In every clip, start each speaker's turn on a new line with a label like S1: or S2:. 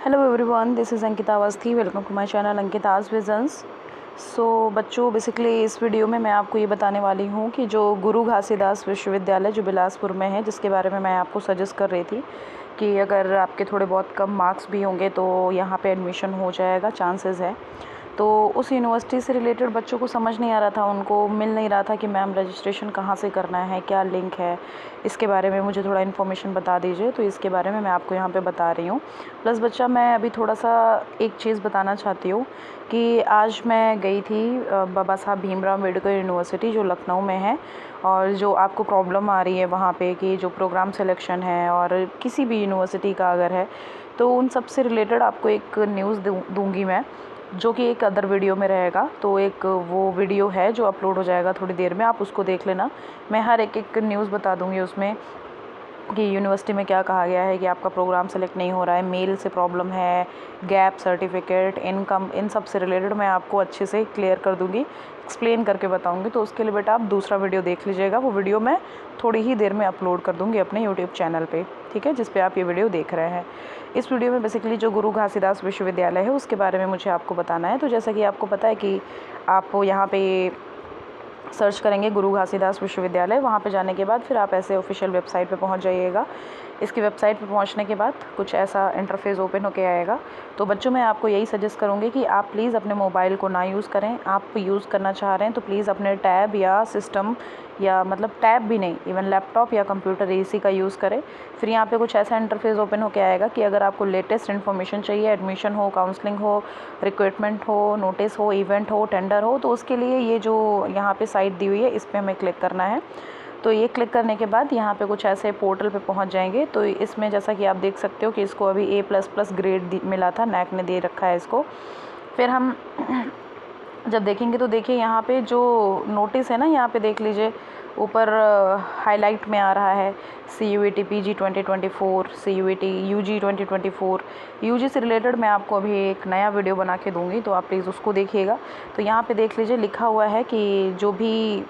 S1: Hello everyone, this is Ankita Awasthi. Welcome to my channel Ankita's visions. So बच्चों, basically इस video में मैं आपको ये बताने वाली हूँ कि जो गुरु घासीदास विश्वविद्यालय जो बिलासपुर में है, जिसके बारे में मैं आपको सजेस्ट कर रही थी कि अगर आपके थोड़े बहुत कम मार्क्स भी होंगे तो यहाँ पे एडमिशन हो जाएगा, चांसेस है। तो उस यूनिवर्सिटी से रिलेटेड बच्चों को समझ नहीं आ रहा था, उनको मिल नहीं रहा था कि मैम रजिस्ट्रेशन कहाँ से करना है, क्या लिंक है, इसके बारे में मुझे थोड़ा इन्फॉर्मेशन बता दीजिए। तो इसके बारे में मैं आपको यहाँ पे बता रही हूँ। प्लस बच्चा, मैं अभी थोड़ा सा एक चीज़ बताना चाहती हूँ कि आज मैं गई थी बाबा साहब भीमराव अम्बेडकर यूनिवर्सिटी जो लखनऊ में है, और जो आपको प्रॉब्लम आ रही है वहाँ पे कि जो प्रोग्राम सिलेक्शन है और किसी भी यूनिवर्सिटी का अगर है, तो उन सब से रिलेटेड आपको एक न्यूज़ दूँगी मैं, जो कि एक अदर वीडियो में रहेगा। तो एक वो वीडियो है जो अपलोड हो जाएगा थोड़ी देर में, आप उसको देख लेना। मैं हर एक न्यूज़ बता दूँगी उसमें कि यूनिवर्सिटी में क्या कहा गया है कि आपका प्रोग्राम सेलेक्ट नहीं हो रहा है, मेल से प्रॉब्लम है, गैप सर्टिफिकेट, इनकम, इन सब से रिलेटेड मैं आपको अच्छे से क्लियर कर दूँगी, एक्सप्लेन करके बताऊँगी। तो उसके लिए बेटा आप दूसरा वीडियो देख लीजिएगा। वो वीडियो मैं थोड़ी ही देर में अपलोड कर दूँगी अपने यूट्यूब चैनल पे, ठीक है, जिस पे आप ये वीडियो देख रहे हैं। इस वीडियो में बेसिकली जो गुरु घासीदास विश्वविद्यालय है उसके बारे में मुझे आपको बताना है। तो जैसा कि आपको पता है कि आप यहाँ पे सर्च करेंगे गुरु घासीदास विश्वविद्यालय, वहाँ पे जाने के बाद फिर आप ऐसे ऑफिशियल वेबसाइट पे पहुँच जाइएगा। इसकी वेबसाइट पे पहुँचने के बाद कुछ ऐसा इंटरफेस ओपन होके आएगा। तो बच्चों, मैं आपको यही सजेस्ट करूँगी कि आप प्लीज़ अपने मोबाइल को ना यूज़ करें। आप यूज़ करना चाह रहे हैं तो प्लीज़ अपने टैब या सिस्टम, या मतलब टैब भी नहीं, इवन लैपटॉप या कंप्यूटर, इसी का यूज़ करें। फिर यहाँ पे कुछ ऐसा इंटरफेस ओपन होके आएगा कि अगर आपको लेटेस्ट इन्फॉर्मेशन चाहिए, एडमिशन हो, काउंसलिंग हो, रिक्रूटमेंट हो, नोटिस हो, इवेंट हो, टेंडर हो, तो उसके लिए ये जो यहाँ पे साइट दी हुई है इस पर हमें क्लिक करना है। तो ये क्लिक करने के बाद यहाँ पे कुछ ऐसे पोर्टल पे पहुँच जाएंगे। तो इसमें जैसा कि आप देख सकते हो कि इसको अभी A++ ग्रेड मिला था, नैक ने दे रखा है इसको। फिर हम जब देखेंगे तो देखिए यहाँ पे जो नोटिस है ना, यहाँ पे देख लीजिए ऊपर हाईलाइट में आ रहा है CUET PG 2024, CUET UG 2024। UG से रिलेटेड मैं आपको अभी एक नया वीडियो बना के दूंगी, तो आप प्लीज़ उसको देखिएगा। तो यहाँ पे देख लीजिए लिखा हुआ है कि जो भी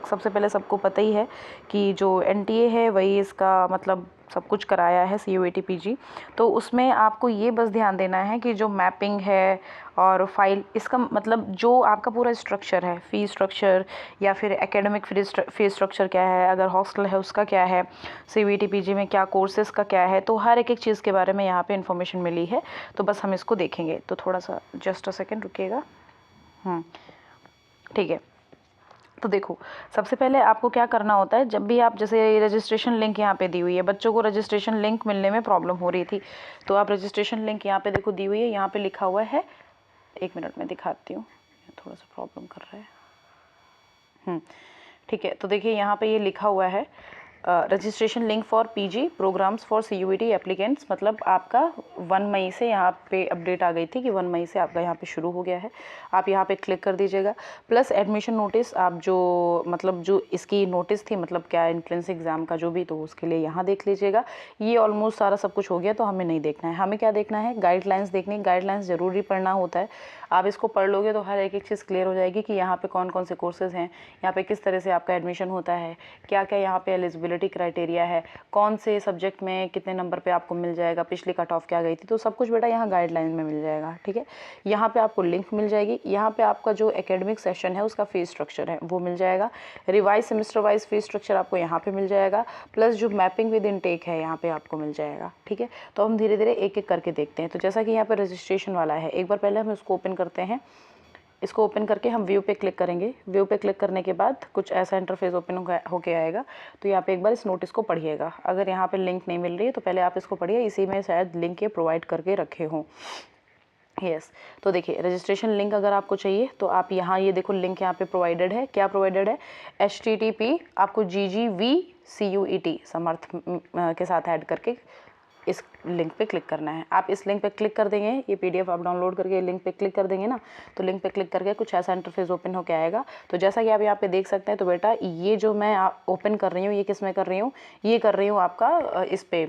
S1: सबसे पहले सबको पता ही है कि जो NTA है वही इसका मतलब सब कुछ कराया है, CUET PG। तो उसमें आपको ये बस ध्यान देना है कि जो मैपिंग है और फाइल, इसका मतलब जो आपका पूरा स्ट्रक्चर है, फ़ी स्ट्रक्चर या फिर एकेडमिक फ़ी स्ट्रक्चर क्या है, अगर हॉस्टल है उसका क्या है, CUET PG में क्या कोर्सेज़ का क्या है, तो हर एक चीज़ के बारे में यहाँ पे इन्फॉर्मेशन मिली है। तो बस हम इसको देखेंगे। तो थोड़ा सा जस्ट अ सेकेंड रुकिएगा। ठीक है। तो देखो, सबसे पहले आपको क्या करना होता है, जब भी आप, जैसे रजिस्ट्रेशन लिंक यहाँ पे दी हुई है, बच्चों को रजिस्ट्रेशन लिंक मिलने में प्रॉब्लम हो रही थी, तो आप रजिस्ट्रेशन लिंक यहाँ पे देखो दी हुई है, यहाँ पे लिखा हुआ है, एक मिनट में दिखाती हूँ, थोड़ा सा प्रॉब्लम कर रहा है। ठीक है। तो देखिए यहाँ पे ये लिखा हुआ है registration link for PG programmes for CUET applicants, मतलब आपका 1 मई से यहाँ पे अपडेट आ गई थी कि 1 मई से आपका यहाँ पे शुरू हो गया है। आप यहाँ पे क्लिक कर दीजिएगा। प्लस एडमिशन नोटिस, आप जो मतलब जो इसकी नोटिस थी, मतलब क्या एंट्रेंस एग्ज़ाम का जो भी, तो उसके लिए यहाँ देख लीजिएगा। ये ऑलमोस्ट सारा सब कुछ हो गया, तो हमें नहीं देखना है। हमें क्या देखना है, गाइडलाइंस देखनी। गाइडलाइंस ज़रूरी पढ़ना होता है। आप इसको पढ़ लोगे तो हर एक चीज़ क्लियर हो जाएगी कि यहाँ पे कौन कौन से कोर्सेज़ हैं, यहाँ पे किस तरह से आपका एडमिशन होता है, क्या क्या यहाँ पे एलिजिबिलिटी क्राइटेरिया है, कौन से सब्जेक्ट में कितने नंबर पे आपको मिल जाएगा, पिछली कट ऑफ क्या गई थी, तो सब कुछ बेटा यहाँ गाइडलाइन में मिल जाएगा। ठीक है। यहाँ पे आपको लिंक मिल जाएगी। यहाँ पे आपका जो एकेडमिक सेशन है उसका फ़ीस स्ट्रक्चर है वो मिल जाएगा। Revise semester wise fees structure आपको यहाँ पे मिल जाएगा। प्लस जो मैपिंग विद इनटेक है यहाँ पे आपको मिल जाएगा। ठीक है। तो हम धीरे धीरे एक एक करके देखते हैं। तो जैसा कि यहाँ पर रजिस्ट्रेशन वाला है, एक बार पहले हम इसको ओपन करते हैं। इसको ओपन करके हम व्यू पे क्लिक करेंगे। व्यू पे क्लिक करने के बाद कुछ ऐसा इंटरफेस ओपन होके आएगा। तो यहाँ पे एक बार इस नोटिस को पढ़िएगा। अगर यहाँ पे लिंक नहीं मिल रही है तो पहले आप इसको पढ़िए, इसी में शायद लिंक ये प्रोवाइड करके रखे हों। यस। तो देखिए, रजिस्ट्रेशन लिंक अगर आपको चाहिए तो आप यहाँ ये देखो, लिंक यहाँ पे प्रोवाइडेड है। क्या प्रोवाइडेड है, HTTP आपको GGV CUET समर्थ के साथ ऐड करके इस लिंक पे क्लिक करना है। आप इस लिंक पे क्लिक कर देंगे, ये PDF आप डाउनलोड करके लिंक पे क्लिक कर देंगे ना, तो लिंक पे क्लिक करके कुछ ऐसा इंटरफेस ओपन होके आएगा। तो जैसा कि आप यहाँ पे देख सकते हैं, तो बेटा ये जो मैं ओपन कर रही हूँ, ये किस में कर रही हूँ, ये कर रही हूँ आपका इस पे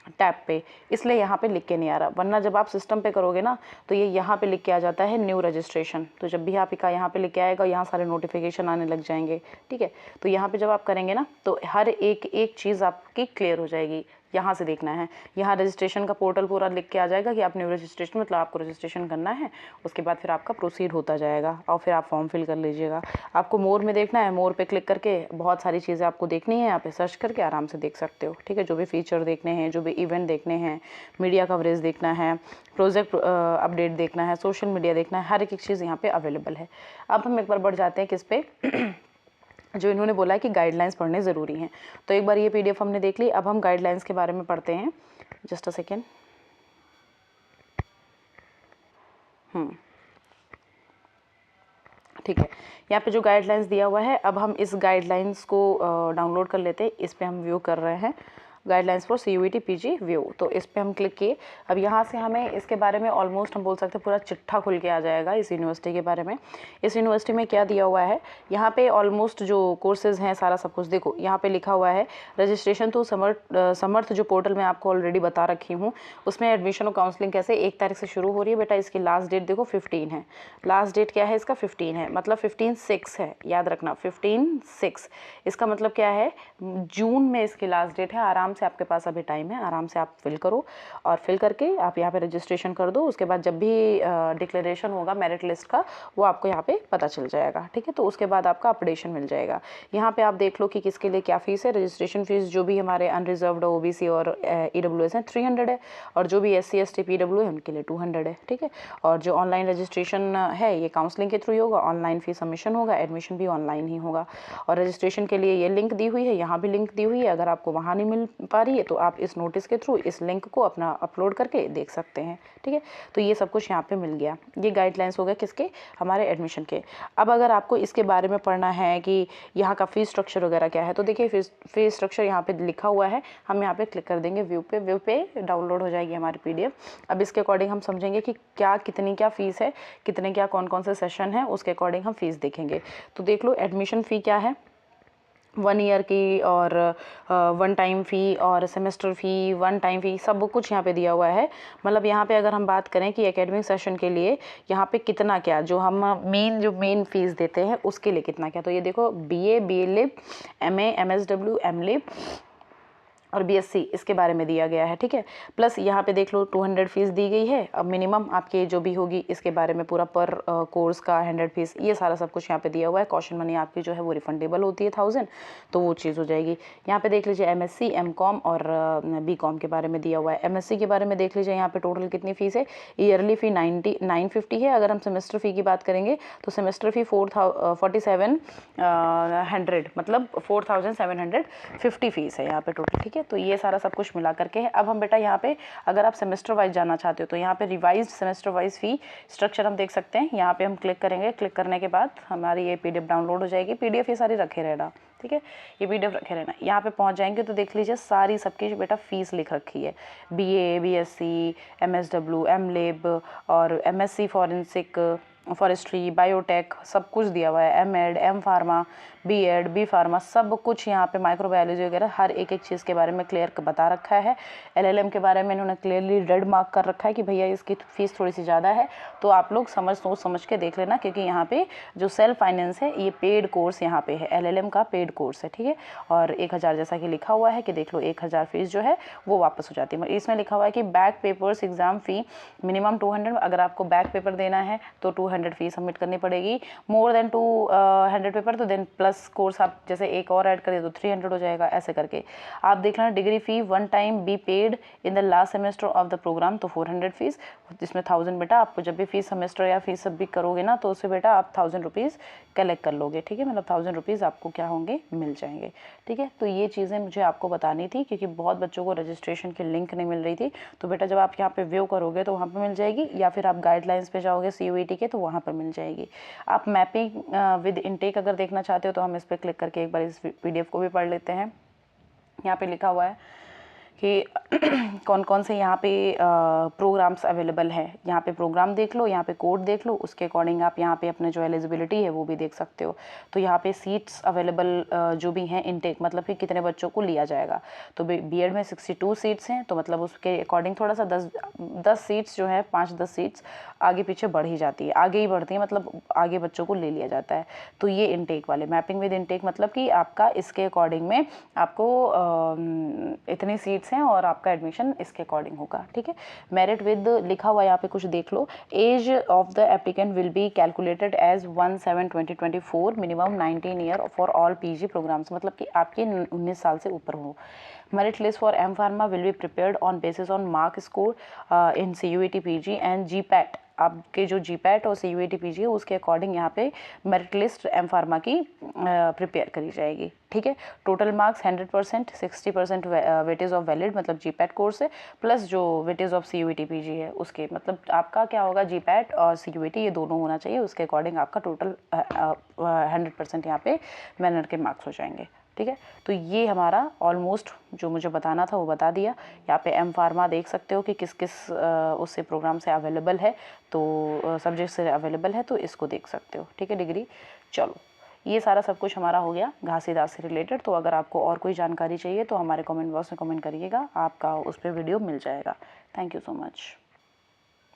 S1: टैब पे, इसलिए यहाँ पे लिख के नहीं आ रहा। वरना जब आप सिस्टम पे करोगे ना तो ये यहाँ पे लिख के आ जाता है न्यू रजिस्ट्रेशन। तो जब भी आपका यहाँ पे लिख के आएगा, यहाँ सारे नोटिफिकेशन आने लग जाएंगे। ठीक है। तो यहाँ पे जब आप करेंगे ना तो हर एक चीज़ आपकी क्लियर हो जाएगी। यहाँ से देखना है। यहाँ रजिस्ट्रेशन का पोर्टल पूरा लिख के आ जाएगा कि आप न्यू रजिस्ट्रेशन, मतलब आपको रजिस्ट्रेशन करना है। उसके बाद फिर आपका प्रोसीड होता जाएगा और फिर आप फॉर्म फिल कर लीजिएगा। आपको मोर में देखना है, मोर पे क्लिक करके बहुत सारी चीज़ें आपको देखनी है, यहाँ पे सर्च करके आराम से देख सकते हो, ठीक है। जो भी फीचर देखने हैं, जो भी इवेंट देखने हैं, मीडिया कवरेज देखना है, प्रोजेक्ट अपडेट देखना है, सोशल मीडिया देखना है, हर एक चीज़ यहाँ पे अवेलेबल है। अब हम एक बार बढ़ जाते हैं किस पे जो इन्होंने बोला है कि गाइडलाइंस पढ़ने ज़रूरी हैं। तो एक बार ये पीडीएफ हमने देख ली, अब हम गाइडलाइंस के बारे में पढ़ते हैं। Just a second. ठीक है, यहाँ पे जो गाइडलाइंस दिया हुआ है, अब हम इस गाइडलाइंस को डाउनलोड कर लेते हैं। इस पे हम व्यू कर रहे हैं, guidelines for CUET PG view. तो इस पे हम क्लिक किए। अब यहाँ से हमें इसके बारे में ऑलमोस्ट हम बोल सकते हैं पूरा चिट्ठा खुल के आ जाएगा इस यूनिवर्सिटी के बारे में। इस यूनिवर्सिटी में क्या दिया हुआ है, यहाँ पे ऑलमोस्ट जो कोर्सेज़ हैं सारा सब कुछ देखो। यहाँ पे लिखा हुआ है रजिस्ट्रेशन टू समर्थ जो पोर्टल में आपको ऑलरेडी बता रखी हूँ, उसमें एडमिशन और काउंसलिंग कैसे 1 तारीख से शुरू हो रही है बेटा। इसकी लास्ट डेट देखो 15 है। लास्ट डेट क्या है इसका 15 है, मतलब 15/6 है, याद रखना 15/6। इसका मतलब क्या है, जून में इसकी लास्ट डेट है। आराम से आपके पास अभी टाइम है, आराम से आप फिल करो और फिल करके आप यहाँ पे रजिस्ट्रेशन कर दो। उसके बाद जब भी डिक्लेरेशन होगा मेरिट लिस्ट का, वो आपको यहाँ पे पता चल जाएगा, ठीक है। तो उसके बाद आपका अपडेशन मिल जाएगा। यहाँ पे आप देख लो कि किसके लिए क्या फ़ीस है। रजिस्ट्रेशन फ़ीस जो भी हमारे अनरिजर्व्ड OBC और EWS हैं 300 है, और जो भी SC ST PW है उनके लिए 200 है, ठीक है। और जो ऑनलाइन रजिस्ट्रेशन है ये काउंसलिंग के थ्रू ही होगा, ऑनलाइन फीस सबमिशन होगा, एडमिशन भी ऑनलाइन ही होगा। और रजिस्ट्रेशन के लिए ये लिंक दी हुई है, यहाँ भी लिंक दी हुई है। अगर आपको वहाँ नहीं मिल पा रही है तो आप इस नोटिस के थ्रू इस लिंक को अपना अपलोड करके देख सकते हैं, ठीक है। तो ये सब कुछ यहाँ पे मिल गया। ये गाइडलाइंस हो गए किसके, हमारे एडमिशन के। अब अगर आपको इसके बारे में पढ़ना है कि यहाँ का फ़ीस स्ट्रक्चर वगैरह क्या है, तो देखिए फीस स्ट्रक्चर यहाँ पे लिखा हुआ है। हम यहाँ पे क्लिक कर देंगे व्यू पे डाउनलोड हो जाएगी हमारी PDF। अब इसके अकॉर्डिंग हम समझेंगे कि क्या कितनी क्या फ़ीस है, कितने क्या कौन कौन से सेशन है, उसके अकॉर्डिंग हम फ़ीस देखेंगे। तो देख लो एडमिशन फ़ी क्या है, 1 ईयर की, और 1 टाइम फ़ी और सेमेस्टर फ़ी, 1 टाइम फ़ी, सब कुछ यहाँ पे दिया हुआ है। मतलब यहाँ पे अगर हम बात करें कि एकेडमिक सेशन के लिए यहाँ पे कितना क्या, जो हम मेन फ़ीस देते हैं उसके लिए कितना क्या, तो ये देखो BA BLib MA MSW MLib और BSc इसके बारे में दिया गया है, ठीक है। प्लस यहाँ पे देख लो 200 फीस दी गई है। अब मिनिमम आपके जो भी होगी इसके बारे में पूरा पर कोर्स का 100 फीस, ये सारा सब कुछ यहाँ पे दिया हुआ है। कॉशन मनी आपकी जो है वो रिफंडेबल होती है 1000, तो वो चीज़ हो जाएगी। यहाँ पे देख लीजिए MSc MCom और BCom के बारे में दिया हुआ है। MSc के बारे में देख लीजिए यहाँ पे टोटल कितनी फ़ीस है। ईयरली फ़ी 950 है। अगर हम सेमेस्टर फ़ी की बात करेंगे तो सेमेस्टर फ़ी 4700, मतलब 4750 फीस है यहाँ पे टोटल, ठीक है। तो ये सारा सब कुछ मिला करके है। अब हम बेटा यहाँ पे अगर आप सेमेस्टर वाइज जाना चाहते हो तो यहाँ पे revised semester wise fee structure हम देख सकते हैं। यहाँ पे हम क्लिक करेंगे, क्लिक करने के बाद हमारी ये PDF डाउनलोड हो जाएगी। PDF ये सारी रखे रहना, ठीक है, ये PDF रखे रहना। यहाँ पे पहुँच जाएंगे तो देख लीजिए सारी सबकी बेटा फ़ीस लिख रखी है। BA BSc MSW MLib और MSc फॉरेस्ट्री बायोटेक सब कुछ दिया हुआ है। MEd M pharma B.Ed B pharma सब कुछ यहाँ पे माइक्रोबायोलॉजी वगैरह हर एक चीज़ के बारे में क्लियर बता रखा है। LLM के बारे में इन्होंने क्लियरली रेड मार्क कर रखा है कि भैया इसकी फ़ीस थोड़ी सी ज़्यादा है, तो आप लोग सोच समझ के देख लेना, क्योंकि यहाँ पे जो सेल्फ फाइनेंस है ये पेड कोर्स यहाँ पे है, LLM का पेड कोर्स है, ठीक है। और 1000 जैसा कि लिखा हुआ है कि देख लो 1000 फीस जो है वो वापस हो जाती है। इसमें लिखा हुआ है कि बैक पेपर्स एग्जाम फ़ी मिनिमम 200, अगर आपको बैक पेपर देना है तो 200 फीस सबमिट करनी पड़ेगी। मोर देन 200 पेपर तो देन प्लस कोर्स आप जैसे एक और ऐड करिए तो 300 हो जाएगा, ऐसे करके आप देख लेना। Degree fee 1 time be paid in the last semester of the programme, तो 400 फीस, जिसमें 1000 बेटा आपको जब भी फीस सेमेस्टर या फीस सब भी करोगे ना तो उससे बेटा आप 1000 रुपीज़ कलेक्ट कर लोगे, ठीक है। मतलब 1000 रुपीज़ आपको क्या होंगे, मिल जाएंगे, ठीक है। तो ये चीज़ें मुझे आपको बतानी थी क्योंकि बहुत बच्चों को रजिस्ट्रेशन की लिंक नहीं मिल रही थी। तो बेटा जब आप यहाँ पे व्यू करोगे तो वहाँ पे मिल जाएगी, या फिर आप गाइडलाइंस पे जाओगे CUET के तो वहाँ पर मिल जाएगी। आप मैपिंग विद इनटेक अगर देखना चाहते हो तो हम इस पर क्लिक करके एक बार इस PDF को भी पढ़ लेते हैं। यहाँ पे लिखा हुआ है कि कौन कौन से यहाँ पे प्रोग्राम्स अवेलेबल है। यहाँ पे प्रोग्राम देख लो, यहाँ पे कोड देख लो, उसके अकॉर्डिंग आप यहाँ पे अपने जो एलिजिबिलिटी है वो भी देख सकते हो। तो यहाँ पे सीट्स अवेलेबल जो भी हैं इनटेक, मतलब कि कितने बच्चों को लिया जाएगा। तो B.Ed में 62 सीट्स हैं, तो मतलब उसके अकॉर्डिंग थोड़ा सा 10 सीट्स जो है 5-10 सीट्स आगे पीछे बढ़ ही जाती है, आगे ही बढ़ती है, मतलब आगे बच्चों को ले लिया जाता है। तो ये इनटेक वाले मैपिंग विद इनटेक मतलब कि आपका इसके अकॉर्डिंग में आपको इतनी सीट्स मेरिट्स हैं और आपका एडमिशन इसके अकॉर्डिंग होगा। ठीक है, मेरिट विद लिखा हुआ यहाँ पे कुछ देख लो। Age of the applicant will be calculated as 1/7/2024, minimum 19 year for all PG programmes, मतलब कि आपके 19 साल से ऊपर हो। Merit list for M pharma will be prepared on basis on mark score in CUET PG and GPAT। आपके जो GPAT और CUET PG है उसके अकॉर्डिंग यहाँ पे मेरिट लिस्ट एम फार्मा की प्रिपेयर करी जाएगी। ठीक है, total marks 100%, 60% weightage of valid मतलब GPAT कोर्स है, प्लस जो वेटेज ऑफ CUET PG है उसके, मतलब आपका क्या होगा, GPAT और CUET ये दोनों होना चाहिए, उसके अकॉर्डिंग आपका टोटल 100% यहाँ पे मेरिट के मार्क्स हो जाएंगे। ठीक है, तो ये हमारा ऑलमोस्ट जो मुझे बताना था वो बता दिया। यहाँ पे एम फार्मा देख सकते हो कि किस किस उससे प्रोग्राम से अवेलेबल है, तो सब्जेक्ट से अवेलेबल है, तो इसको देख सकते हो। ठीक है, डिग्री। चलो, ये सारा सब कुछ हमारा हो गया घासीदास से रिलेटेड। तो अगर आपको और कोई जानकारी चाहिए तो हमारे कमेंट बॉक्स में कमेंट करिएगा, आपका उस पर वीडियो मिल जाएगा। Thank you so much.